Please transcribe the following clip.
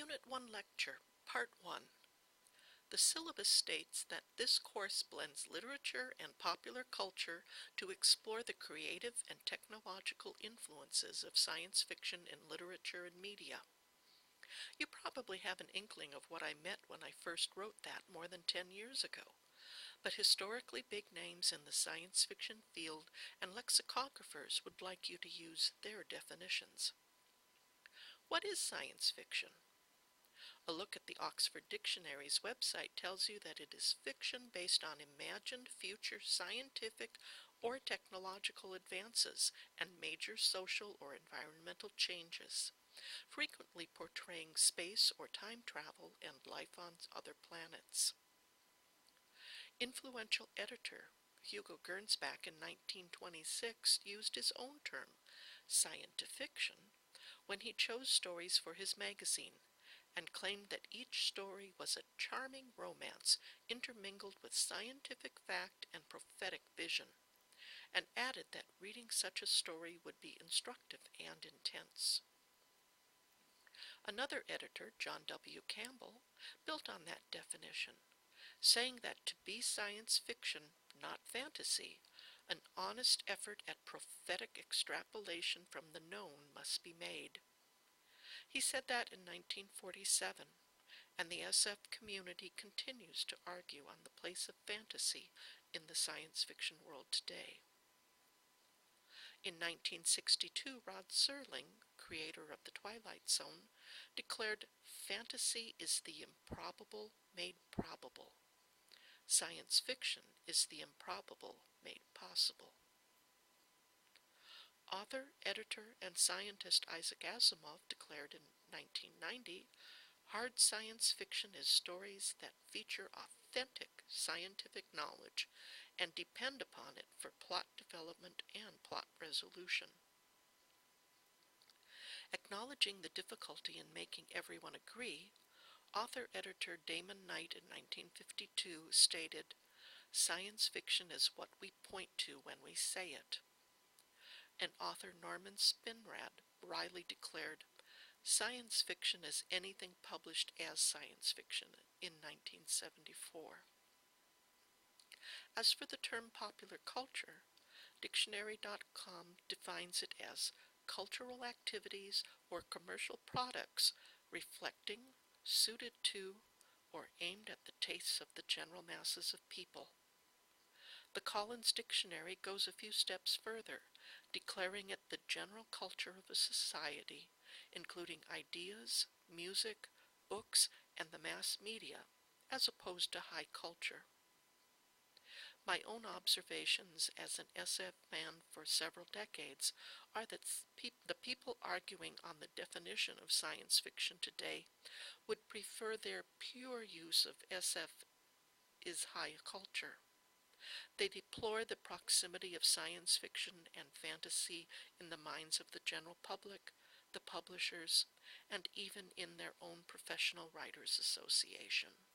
Unit 1 Lecture, Part 1. The syllabus states that this course blends literature and popular culture to explore the creative and technological influences of science fiction in literature and media. You probably have an inkling of what I meant when I first wrote that more than 10 years ago, but historically big names in the science fiction field and lexicographers would like you to use their definitions. What is science fiction? A look at the Oxford Dictionary's website tells you that it is fiction based on imagined future scientific or technological advances and major social or environmental changes, frequently portraying space or time travel and life on other planets. Influential editor Hugo Gernsback in 1926 used his own term, scientifiction, when he chose stories for his magazine, and claimed that each story was a charming romance intermingled with scientific fact and prophetic vision, and added that reading such a story would be instructive and intense. Another editor, John W. Campbell, built on that definition, saying that to be science fiction, not fantasy, an honest effort at prophetic extrapolation from the known must be made. He said that in 1947, and the SF community continues to argue on the place of fantasy in the science fiction world today. In 1962, Rod Serling, creator of The Twilight Zone, declared, "Fantasy is the improbable made probable. Science fiction is the improbable made possible." Author, editor, and scientist Isaac Asimov declared in 1990, "Hard science fiction is stories that feature authentic scientific knowledge and depend upon it for plot development and plot resolution." Acknowledging the difficulty in making everyone agree, author-editor Damon Knight in 1952 stated, "Science fiction is what we point to when we say it." And author Norman Spinrad wryly declared, "Science fiction is anything published as science fiction," in 1974. As for the term popular culture, Dictionary.com defines it as cultural activities or commercial products reflecting, suited to, or aimed at the tastes of the general masses of people. The Collins Dictionary goes a few steps further, declaring it the general culture of a society, including ideas, music, books, and the mass media, as opposed to high culture. My own observations as an SF fan for several decades are that the people arguing on the definition of science fiction today would prefer their pure use of SF is high culture. They deplore the proximity of science fiction and fantasy in the minds of the general public, the publishers, and even in their own professional writers' association.